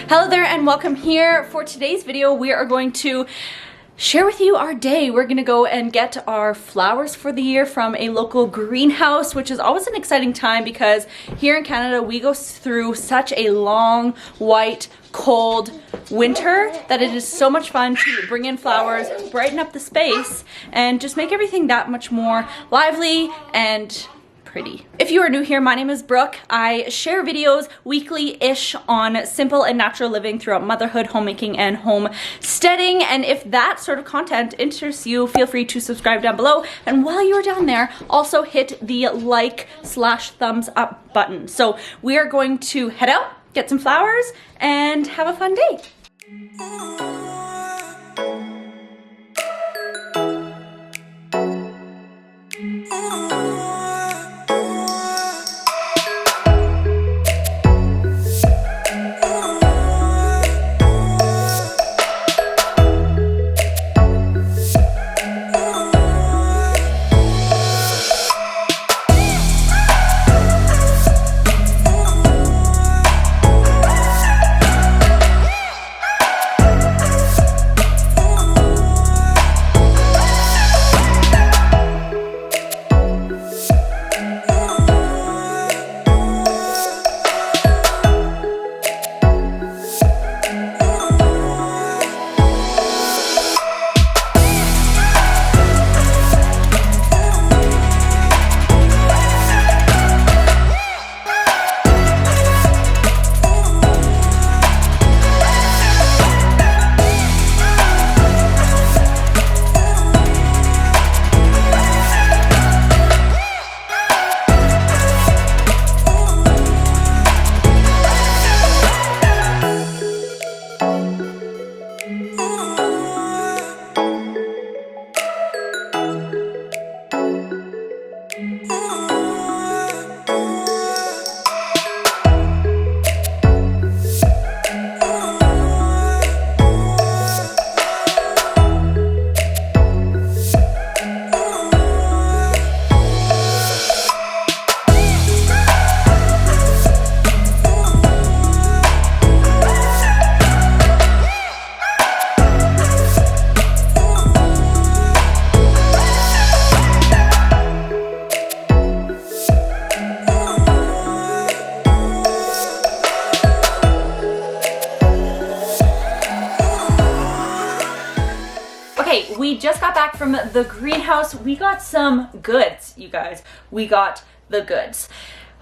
Hello there and welcome here. For today's video, we are going to share with you our day. We're gonna go and get our flowers for the year from a local greenhouse, which is always an exciting time because here in Canada, we go through such a long, white, cold winter that it is so much fun to bring in flowers, brighten up the space, and just make everything that much more lively and pretty. If you are new here, my name is Brooke. I share videos weekly-ish on simple and natural living throughout motherhood, homemaking, and homesteading. And if that sort of content interests you, feel free to subscribe down below. And while you're down there, also hit the like/thumbs up button. So we are going to head out, get some flowers, and have a fun day. We just got back from the greenhouse. We got some goods, you guys. We got the goods.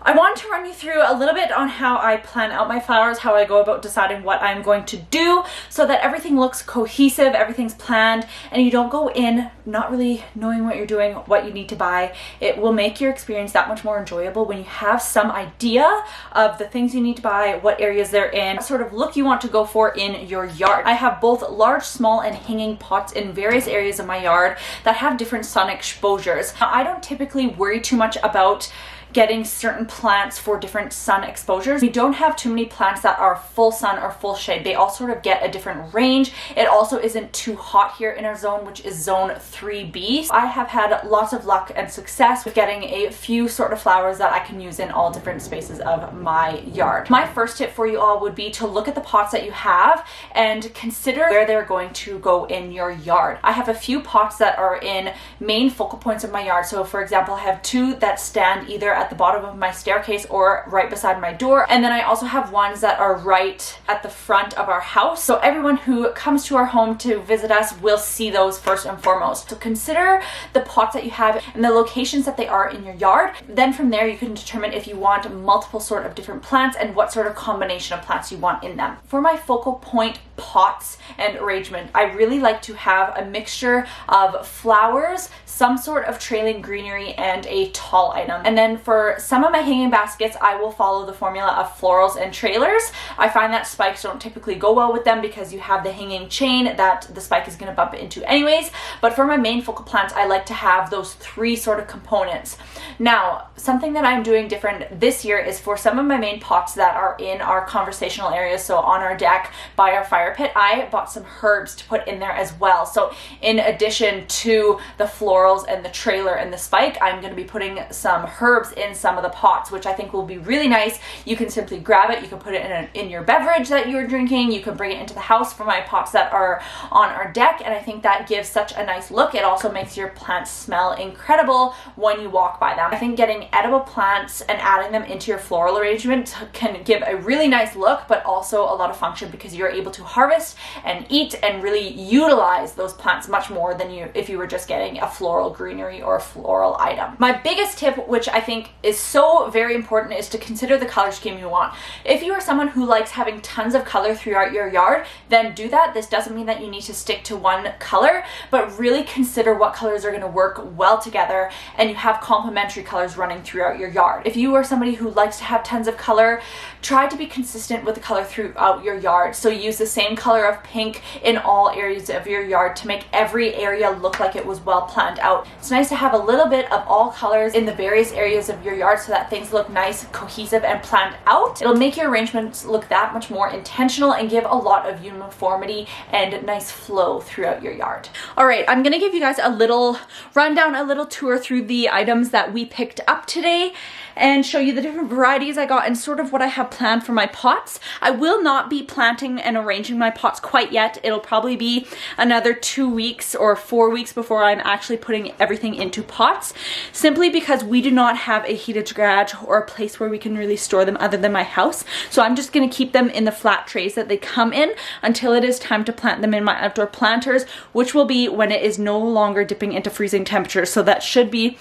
I wanted to run you through a little bit on how I plan out my flowers, how I go about deciding what I'm going to do so that everything looks cohesive, everything's planned, and you don't go in not really knowing what you're doing, what you need to buy. It will make your experience that much more enjoyable when you have some idea of the things you need to buy, what areas they're in, what sort of look you want to go for in your yard. I have both large, small, and hanging pots in various areas of my yard that have different sun exposures. Now, I don't typically worry too much about getting certain plants for different sun exposures. We don't have too many plants that are full sun or full shade. They all sort of get a different range. It also isn't too hot here in our zone, which is zone 3B. I have had lots of luck and success with getting a few sort of flowers that I can use in all different spaces of my yard. My first tip for you all would be to look at the pots that you have and consider where they're going to go in your yard. I have a few pots that are in main focal points of my yard. So for example, I have two that stand either at the bottom of my staircase or right beside my door. And then I also have ones that are right at the front of our house. So everyone who comes to our home to visit us will see those first and foremost. So consider the pots that you have and the locations that they are in your yard. Then from there, you can determine if you want multiple sort of different plants and what sort of combination of plants you want in them. For my focal point pots and arrangement, I really like to have a mixture of flowers, some sort of trailing greenery, and a tall item. And then for some of my hanging baskets, I will follow the formula of florals and trailers. I find that spikes don't typically go well with them because you have the hanging chain that the spike is going to bump into anyways. But for my main focal plants, I like to have those three sort of components. Now, something that I'm doing different this year is for some of my main pots that are in our conversational areas, so on our deck, by our fire fire pit, I bought some herbs to put in there as well. So in addition to the florals and the trailer and the spike, I'm going to be putting some herbs in some of the pots, which I think will be really nice. You can simply grab it, you can put it in your beverage that you're drinking, you can bring it into the house for my pots that are on our deck, and I think that gives such a nice look. It also makes your plants smell incredible when you walk by them. I think getting edible plants and adding them into your floral arrangement can give a really nice look, but also a lot of function, because you're able to harvest and eat and really utilize those plants much more than if you were just getting a floral greenery or a floral item. My biggest tip, which I think is so very important, is to consider the color scheme you want. If you are someone who likes having tons of color throughout your yard, then do that. This doesn't mean that you need to stick to one color, but really consider what colors are going to work well together, and you have complementary colors running throughout your yard. If you are somebody who likes to have tons of color, try to be consistent with the color throughout your yard. So use the same color of pink in all areas of your yard to make every area look like it was well planned out. It's nice to have a little bit of all colors in the various areas of your yard so that things look nice, cohesive, and planned out. It'll make your arrangements look that much more intentional and give a lot of uniformity and nice flow throughout your yard. All right, I'm gonna give you guys a little rundown, a little tour through the items that we picked up today and show you the different varieties I got and sort of what I have planned for my pots. I will not be planting and arranging my pots quite yet. It'll probably be another 2 weeks or 4 weeks before I'm actually putting everything into pots, simply because we do not have a heated garage or a place where we can really store them other than my house. So I'm just gonna keep them in the flat trays that they come in until it is time to plant them in my outdoor planters, which will be when it is no longer dipping into freezing temperatures. So that should be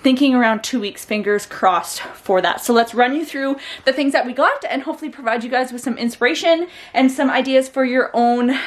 thinking around 2 weeks, fingers crossed for that. So let's run you through the things that we got and hopefully provide you guys with some inspiration and some ideas for your own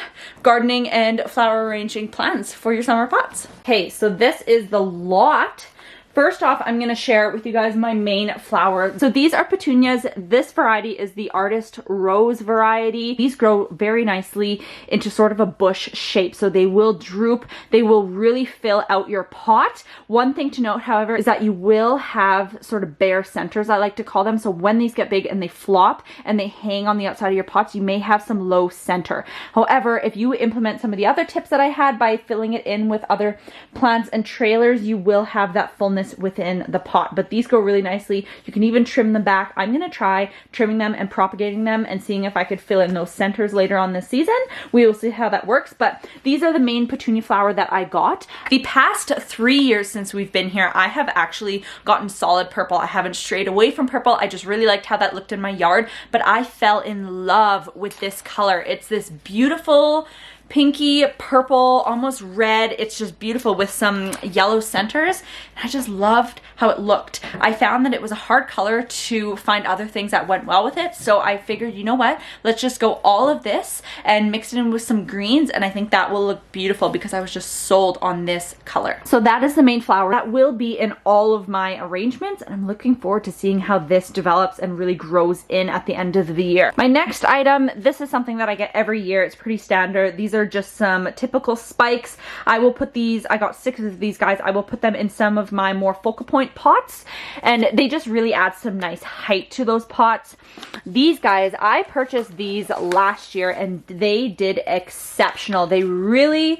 gardening and flower arranging plans for your summer pots. Okay, so this is the lot. First off, I'm going to share with you guys my main flower. So these are petunias. This variety is the Artist Rose variety. These grow very nicely into sort of a bush shape. So they will droop. They will really fill out your pot. One thing to note, however, is that you will have sort of bare centers, I like to call them. So when these get big and they flop and they hang on the outside of your pots, you may have some low center. However, if you implement some of the other tips that I had by filling it in with other plants and trailers, you will have that fullness within the pot. But these grow really nicely. You can even trim them back. I'm going to try trimming them and propagating them and seeing if I could fill in those centers later on this season. We will see how that works, but these are the main petunia flower that I got. The past 3 years since we've been here, I have actually gotten solid purple. I haven't strayed away from purple. I just really liked how that looked in my yard, but I fell in love with this color. It's this beautiful pinky purple, almost red. It's just beautiful with some yellow centers. I just loved how it looked. I found that it was a hard color to find other things that went well with it. So I figured, you know what? Let's just go all of this and mix it in with some greens. And I think that will look beautiful because I was just sold on this color. So that is the main flower. That will be in all of my arrangements. And I'm looking forward to seeing how this develops and really grows in at the end of the year. My next item, this is something that I get every year. It's pretty standard. These are just some typical spikes. I will put these, I got 6 of these guys. I will put them in some of my more focal point pots, and they just really add some nice height to those pots. These guys, I purchased these last year and they did exceptional. They really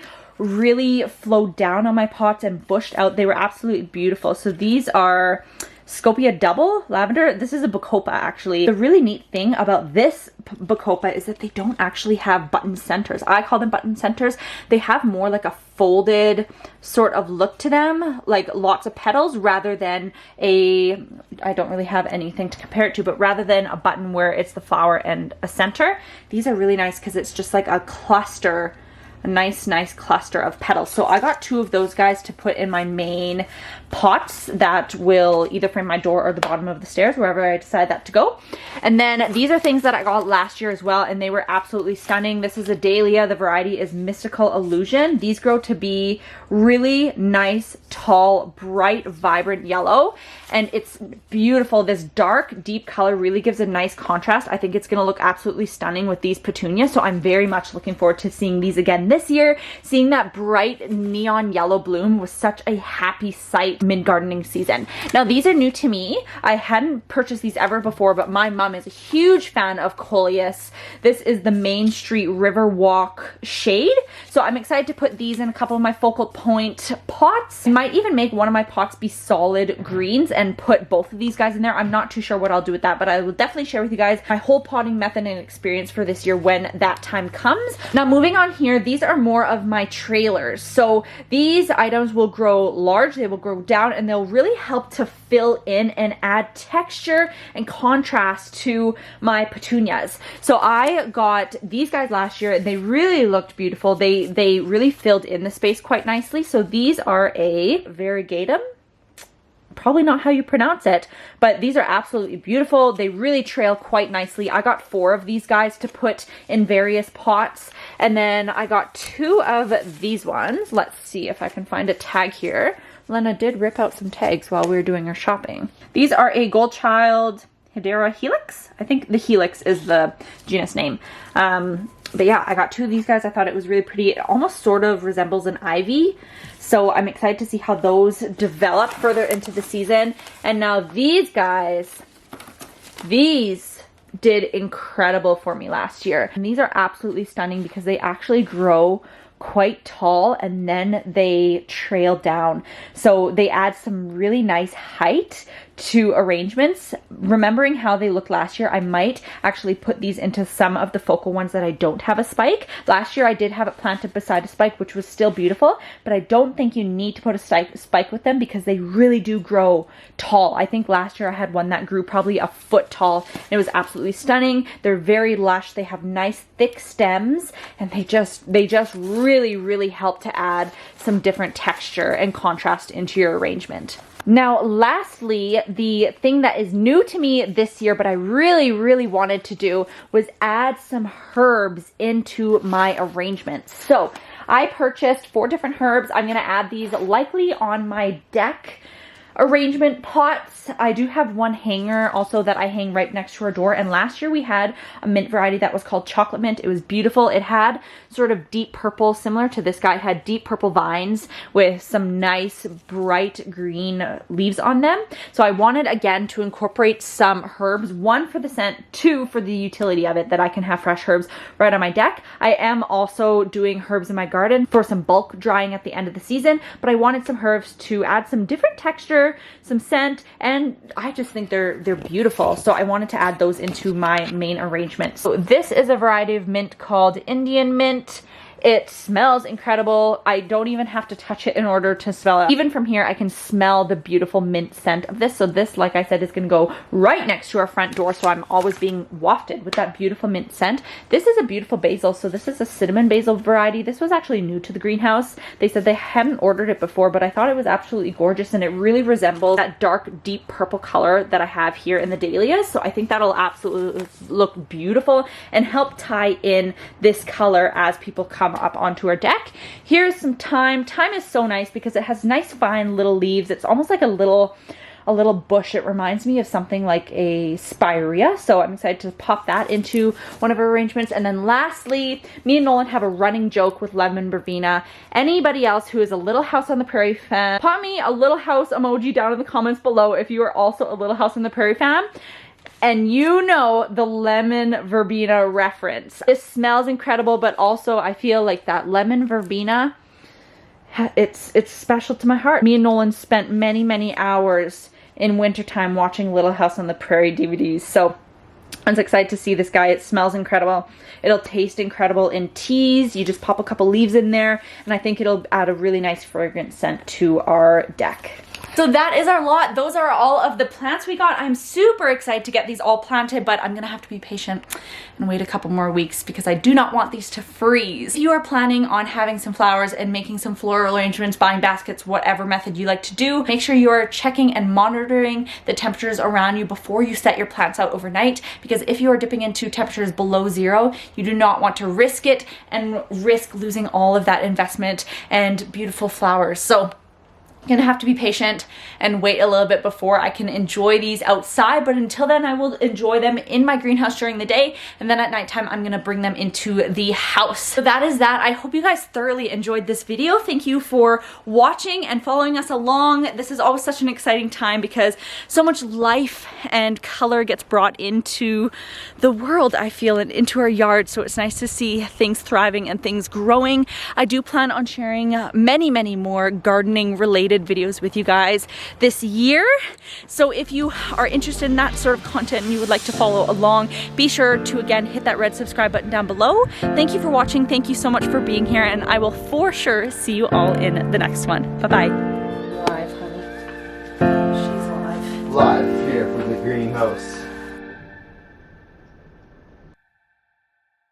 flowed down on my pots and bushed out. They were absolutely beautiful. So these are Scopia Double Lavender. This is a Bacopa actually. The really neat thing about this Bacopa is that they don't actually have button centers. I call them button centers. They have more like a folded sort of look to them, like lots of petals rather than a, I don't really have anything to compare it to, but rather than a button where it's the flower and a center. These are really nice because it's just like a cluster, a nice cluster of petals. So I got 2 of those guys to put in my main pots that will either frame my door or the bottom of the stairs, wherever I decide that to go. And then these are things that I got last year as well, and they were absolutely stunning. This is a dahlia. The variety is Mystical Illusion. These grow to be really nice, tall, bright, vibrant yellow, and it's beautiful. This dark, deep color really gives a nice contrast. I think it's going to look absolutely stunning with these petunias, so I'm very much looking forward to seeing these again And this year, seeing that bright neon yellow bloom was such a happy sight mid-gardening season. Now, these are new to me. I hadn't purchased these ever before, but my mom is a huge fan of Coleus. This is the Main Street Riverwalk shade. So I'm excited to put these in a couple of my focal point pots. I might even make one of my pots be solid greens and put both of these guys in there. I'm not too sure what I'll do with that, but I will definitely share with you guys my whole potting method and experience for this year when that time comes. Now, moving on here, these are more of my trailers. So these items will grow large, they will grow down, and they'll really help to fill in and add texture and contrast to my petunias. So I got these guys last year. They really looked beautiful. They really filled in the space quite nicely. So these are a variegatum. Probably not how you pronounce it, but these are absolutely beautiful. They really trail quite nicely. I got 4 of these guys to put in various pots, and then I got 2 of these ones. Let's see if I can find a tag here. Lena did rip out some tags while we were doing our shopping. These are a Goldchild Hedera Helix. I think the Helix is the genus name. But yeah, I got 2 of these guys. I thought it was really pretty. It almost sort of resembles an ivy. So I'm excited to see how those develop further into the season. And now these guys, these did incredible for me last year. And these are absolutely stunning because they actually grow quite tall and then they trail down. So they add some really nice height to arrangements. Remembering how they looked last year, I might actually put these into some of the focal ones that I don't have a spike. Last year I did have it planted beside a spike, which was still beautiful, but I don't think you need to put a spike with them because they really do grow tall. I think last year I had one that grew probably a foot tall. It was absolutely stunning. They're very lush. They have nice thick stems, and they just really help to add some different texture and contrast into your arrangement. Now, lastly, the thing that is new to me this year, but I really wanted to do, was add some herbs into my arrangements. So I purchased 4 different herbs. I'm going to add these likely on my deck arrangement pots. I do have one hanger also that I hang right next to our door, and last year we had a mint variety that was called chocolate mint. It was beautiful. It had sort of deep purple, similar to this guy. It had deep purple vines with some nice bright green leaves on them. So I wanted again to incorporate some herbs, 1 for the scent, 2 for the utility of it, that I can have fresh herbs right on my deck. I am also doing herbs in my garden for some bulk drying at the end of the season, but I wanted some herbs to add some different texture, some scent, and I just think they're beautiful. So I wanted to add those into my main arrangement. So this is a variety of mint called Indian mint. It smells incredible. I don't even have to touch it in order to smell it. Even from here, I can smell the beautiful mint scent of this. So this, like I said, is going to go right next to our front door. So I'm always being wafted with that beautiful mint scent. This is a beautiful basil. So this is a cinnamon basil variety. This was actually new to the greenhouse. They said they hadn't ordered it before, but I thought it was absolutely gorgeous. And it really resembles that dark, deep purple color that I have here in the dahlias. So I think that'll absolutely look beautiful and help tie in this color as people come up onto our deck. Here's some thyme. Thyme is so nice because it has nice fine little leaves. It's almost like a little bush. It reminds me of something like a spirea. So I'm excited to pop that into one of our arrangements. And then lastly, me and Nolan have a running joke with lemon verbena. Anybody else who is a Little House on the Prairie fan, pop me a Little House emoji down in the comments below if you are also a Little House on the Prairie fan. And you know the lemon verbena reference. This smells incredible, but also I feel like that lemon verbena, it's special to my heart. Me and Nolan spent many hours in wintertime watching Little House on the Prairie DVDs. So I'm so excited to see this guy. It smells incredible. It'll taste incredible in teas. You just pop a couple leaves in there, and I think it'll add a really nice fragrant scent to our deck. So that is our lot. Those are all of the plants we got. I'm super excited to get these all planted, but I'm gonna have to be patient and wait a couple more weeks because I do not want these to freeze. If you are planning on having some flowers and making some floral arrangements, buying baskets, whatever method you like to do, make sure you are checking and monitoring the temperatures around you before you set your plants out overnight, because if you are dipping into temperatures below 0, you do not want to risk it and risk losing all of that investment and beautiful flowers. So Gonna have to be patient and wait a little bit before I can enjoy these outside, but until then I will enjoy them in my greenhouse during the day, and then at nighttime I'm gonna bring them into the house. So that is that. I hope you guys thoroughly enjoyed this video. Thank you for watching and following us along. This is always such an exciting time because so much life and color gets brought into the world, I feel, and into our yard, so it's nice to see things thriving and things growing. I do plan on sharing many more gardening related videos with you guys this year, so if you are interested in that sort of content and you would like to follow along, be sure to again hit that red subscribe button down below. Thank you for watching, thank you so much for being here, and I will for sure see you all in the next one. Bye bye. Live, honey. She's live. Live here from the greenhouse.